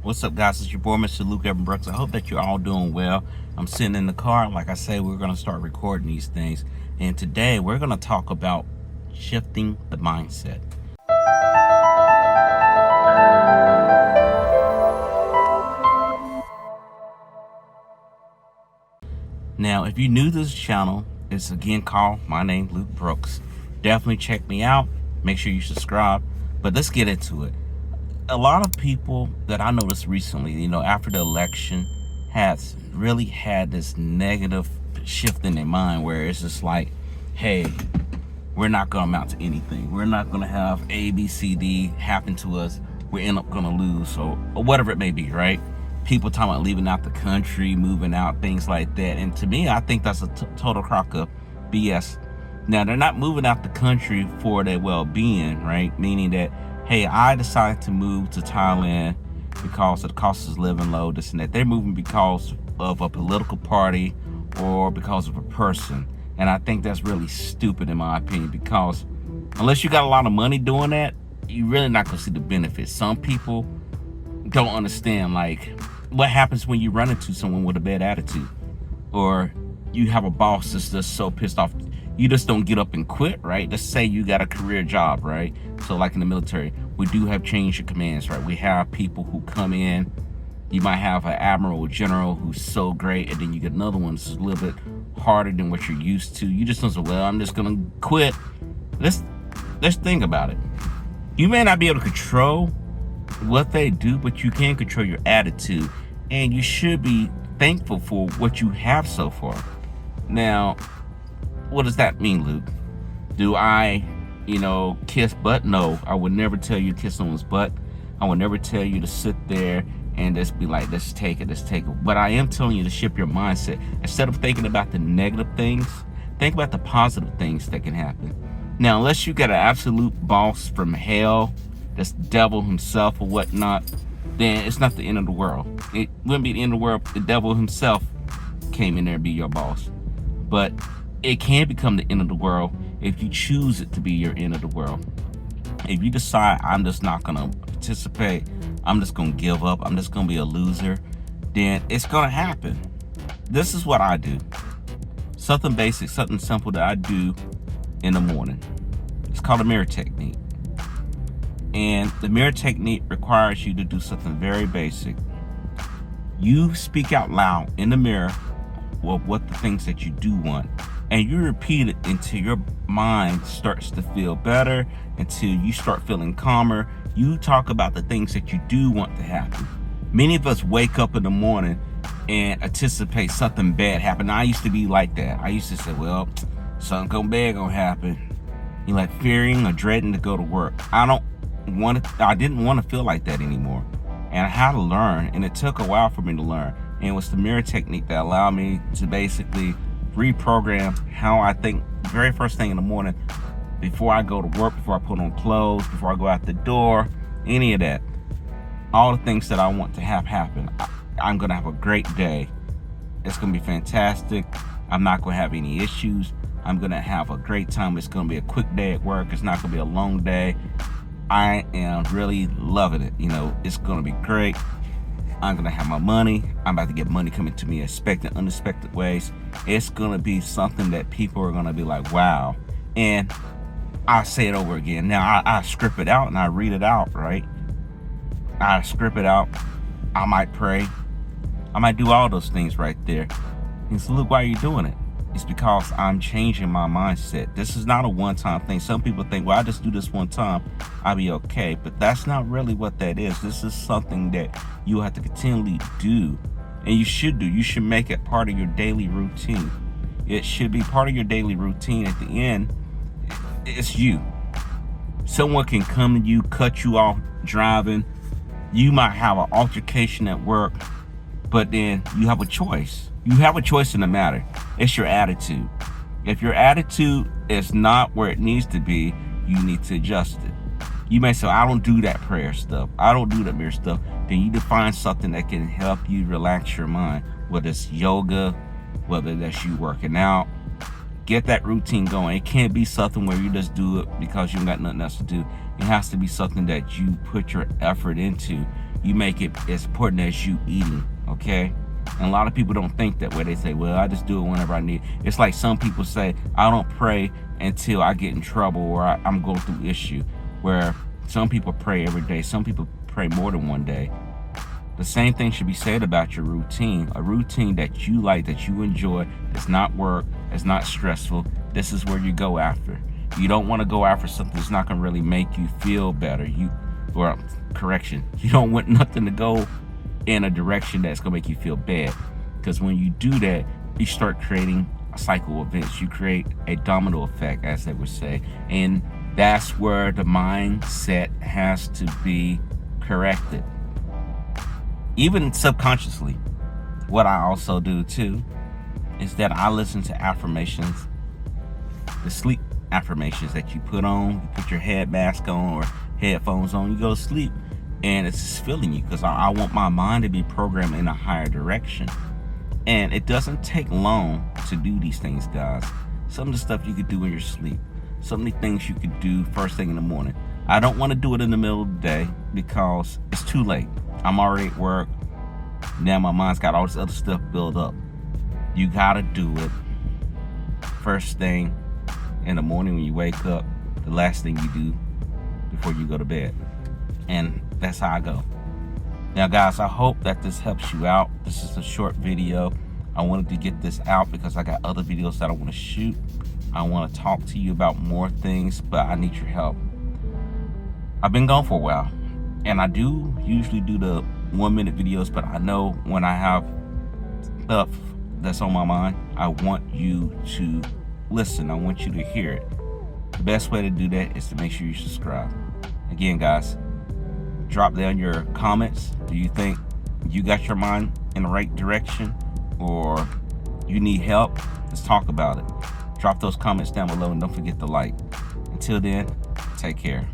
What's up, guys? It's your boy, Mr. lukebrooks. I hope that you're all doing well. I'm sitting in the car. Like I say, we're going to start recording these things. And today, we're going to talk about shifting the mindset. Now, if you're new to this channel, it's again called My Name, Luke Brooks. Definitely check me out. Make sure you subscribe. But let's get into it. A lot of people that I noticed recently, after the election, has really had this negative shift in their mind where it's just like, hey, we're not going to amount to anything. We're not going to have A, B, C, D happen to us. We end up going to lose, or whatever it may be, right? People talking about leaving out the country, moving out, things like that. And to me, I think that's a total crock of BS. Now, they're not moving out the country for their well-being, right? Meaning that, hey, I decided to move to Thailand because the cost of living low, this and that. They're moving because of a political party or because of a person. And I think that's really stupid in my opinion, because unless you got a lot of money doing that, you're really not going to see the benefits. Some people don't understand, like, what happens when you run into someone with a bad attitude, or you have a boss that's just so pissed off. You just don't get up and quit, right? Let's say you got a career job, right? So like in the military, we do have change of commands, right? We have people who come in. You might have an admiral or general who's so great, and then you get another one that's a little bit harder than what you're used to. You just don't say, well, I'm just gonna quit. Let's think about it. You may not be able to control what they do, but you can control your attitude, and you should be thankful for what you have so far. Now, what does that mean, Luke? Do I, kiss butt? No, I would never tell you to kiss someone's butt. I would never tell you to sit there and just be like, let's take it. But I am telling you to shift your mindset. Instead of thinking about the negative things, think about the positive things that can happen. Now, unless you got an absolute boss from hell, that's the devil himself or whatnot, then it's not the end of the world. It wouldn't be the end of the world if the devil himself came in there and be your boss. But it can become the end of the world if you choose it to be your end of the world. If you decide, I'm just not going to participate, I'm just going to give up, I'm just going to be a loser, then it's going to happen. This is what I do. Something basic, something simple that I do in the morning. It's called a mirror technique. And the mirror technique requires you to do something very basic. You speak out loud in the mirror of what the things that you do want, and you repeat it until your mind starts to feel better, until you start feeling calmer. You talk about the things that you do want to happen. Many of us wake up in the morning and anticipate something bad happen. I used to be like that. I used to say, well, something bad gonna happen. Like fearing or dreading to go to work. I didn't want to feel like that anymore. And I had to learn, and it took a while for me to learn. And it was the mirror technique that allowed me to basically reprogram how I think very first thing in the morning, before I go to work, before I put on clothes, before I go out the door, any of that. All the things that I want to have happen. I'm going to have a great day. It's going to be fantastic. I'm not going to have any issues. I'm going to have a great time. It's going to be a quick day at work. It's not going to be a long day. I am really loving it. It's going to be great. I'm going to have my money. I'm about to get money coming to me in expected, unexpected ways. It's going to be something that people are going to be like, wow. And I say it over again. Now, I script it out and I read it out, right? I script it out. I might pray. I might do all those things right there. And so, look, why are you doing it? It's because I'm changing my mindset. This is not a one-time thing. Some people think, well, I just do this one time, I'll be okay. But that's not really what that is. This is something that you have to continually do. And you should do. You should make it part of your daily routine. It should be part of your daily routine. At the end, it's you. Someone can come to you, cut you off driving. You might have an altercation at work, but then you have a choice. You have a choice in the matter. It's your attitude. If your attitude is not where it needs to be, you need to adjust it. You may say, I don't do that prayer stuff. I don't do that mirror stuff. Then you define something that can help you relax your mind, whether it's yoga, whether that's you working out. Get that routine going. It can't be something where you just do it because you got nothing else to do. It has to be something that you put your effort into. you make it as important as you eating, okay? And a lot of people don't think that way. They say, well, I just do it whenever I need. It's like some people say, I don't pray until I get in trouble or I'm going through issue, where some people pray every day. Some people pray more than one day. The same thing should be said about your routine. A routine that you like, that you enjoy, that's not work, that's not stressful. This is where you go after. You don't want to go after something that's not going to really make you feel better. You don't want nothing to go in a direction that's going to make you feel bad. Because when you do that, you start creating a cycle of events. You create a domino effect, as they would say. And that's where the mindset has to be corrected. Even subconsciously. What I also do too is that I listen to affirmations, the sleep affirmations that you put on. You put your head mask on or headphones on, you go to sleep, and it's just filling you, because I want my mind to be programmed in a higher direction. And it doesn't take long to do these things, guys. Some of the stuff you could do in your sleep, some of the things you could do first thing in the morning. I don't want to do it in the middle of the day because it's too late. I'm already at work. Now my mind's got all this other stuff built up. You gotta do it first thing in the morning when you wake up, the last thing you do before you go to bed. And that's how I go. Now guys, I hope that this helps you out. This is a short video. I wanted to get this out because I got other videos that I want to shoot. I want to talk to you about more things, but I need your help. I've been gone for a while, and I do usually do the 1-minute videos, but I know when I have stuff that's on my mind, I want you to listen. I want you to hear it. The best way to do that is to make sure you subscribe. Again, guys, drop down your comments. Do you think you got your mind in the right direction, or you need help? Let's talk about it. Drop those comments down below, and don't forget to like. Until then, take care.